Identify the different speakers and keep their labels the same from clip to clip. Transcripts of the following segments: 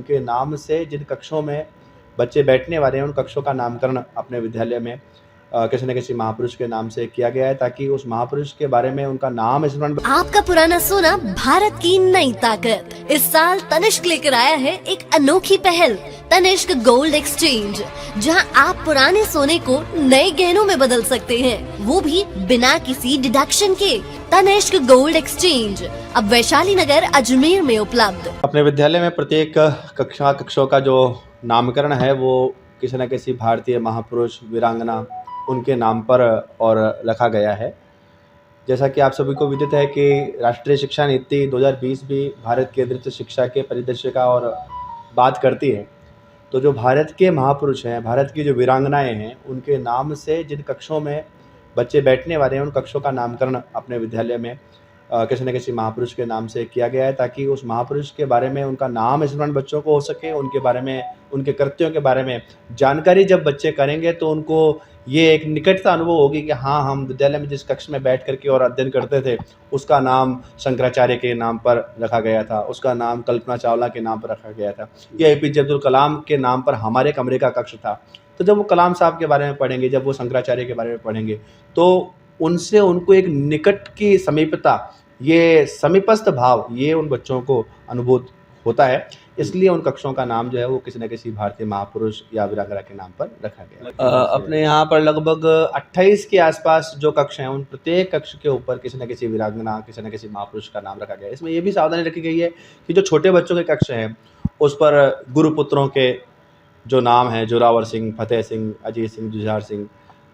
Speaker 1: उनके नाम से जिन कक्षों में बच्चे बैठने वाले हैं, उन कक्षों का नामकरण अपने विद्यालय में किसी न किसी महापुरुष के नाम से किया गया है, ताकि उस महापुरुष के बारे में उनका नाम स्मरण।
Speaker 2: आपका पुराना सोना भारत की नई ताकत। इस साल तनिष्क लेकर आया है एक अनोखी पहल, तनिष्क गोल्ड एक्सचेंज, जहां आप पुराने सोने को नए गहनों में बदल सकते हैं, वो भी बिना किसी डिडक्शन के। तनिष्क गोल्ड एक्सचेंज अब वैशाली नगर अजमेर में उपलब्ध।
Speaker 1: अपने विद्यालय में प्रत्येक कक्षों का जो नामकरण है वो किसी न किसी भारतीय महापुरुष, वीरांगना, उनके नाम पर और रखा गया है। जैसा कि आप सभी को विदित है कि राष्ट्रीय शिक्षा नीति 2020 भी भारत केंद्रित शिक्षा के परिदृश्य का और बात करती है। तो जो भारत के महापुरुष हैं, भारत की जो वीरांगनाएं हैं, उनके नाम से जिन कक्षों में बच्चे बैठने वाले हैं, उन कक्षों का नामकरण अपने विद्यालय में किसी न किसी महापुरुष के नाम से किया गया है, ताकि उस महापुरुष के बारे में उनका नाम स्मरण बच्चों को हो सके, उनके बारे में, उनके कृत्यों के बारे में जानकारी जब बच्चे करेंगे तो उनको ये एक निकटता अनुभव होगी कि हाँ, हम विद्यालय में जिस कक्ष में बैठ करके और अध्ययन करते थे, उसका नाम शंकराचार्य के नाम पर रखा गया था, उसका नाम कल्पना चावला के नाम पर रखा गया था, या एपीजे अब्दुल कलाम के नाम पर हमारे कमरे का कक्ष था। तो जब वो कलाम साहब के बारे में पढ़ेंगे, जब वो शंकराचार्य के बारे में पढ़ेंगे, तो उनसे उनको एक निकट की समीपता, ये समीपस्थ भाव, ये उन बच्चों को अनुभूत होता है। इसलिए उन कक्षों का नाम जो है वो किसी न किसी भारतीय महापुरुष या वीरांगना के नाम पर रखा गया। अपने यहाँ पर लगभग 28 के आसपास जो कक्ष हैं, उन प्रत्येक कक्ष के ऊपर किसी न किसी वीरांगना, किसी न किसी महापुरुष का नाम रखा गया है। इसमें ये भी सावधानी रखी गई है कि जो छोटे बच्चों के कक्ष हैं, उस पर गुरुपुत्रों के जो नाम हैं, जोरावर सिंह, फतेह सिंह, अजीत सिंह, जुझार सिंह,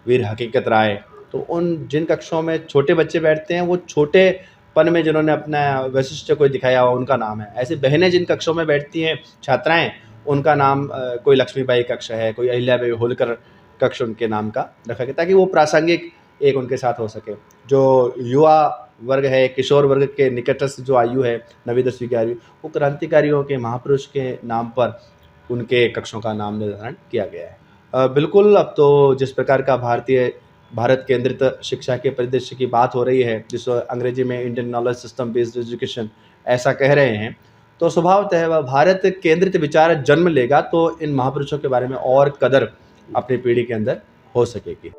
Speaker 1: वीर हकीकत राय, तो उन जिन कक्षों में छोटे बच्चे बैठते हैं, वो छोटे पन में जिन्होंने अपना वैशिष्ट्य कोई दिखाया हुआ, उनका नाम है। ऐसे बहनें जिन कक्षों में बैठती हैं, छात्राएं, उनका नाम कोई लक्ष्मीबाई कक्ष है, कोई अहिल्याबाई होलकर कक्ष उनके नाम का रखा गया, ताकि वो प्रासंगिक एक उनके साथ हो सके। जो युवा वर्ग है, किशोर वर्ग के निकटस्थ जो आयु है, 9वीं 10वीं की आयु, वो क्रांतिकारियों के, महापुरुष के नाम पर उनके कक्षों का नाम निर्धारण किया गया है। बिल्कुल, अब तो जिस प्रकार का भारत केंद्रित शिक्षा के परिदृश्य की बात हो रही है, जिसको अंग्रेजी में Indian knowledge system based education ऐसा कह रहे हैं, तो स्वभावतः वह भारत केंद्रित विचार जन्म लेगा, तो इन महापुरुषों के बारे में और कदर अपनी पीढ़ी के अंदर हो सकेगी।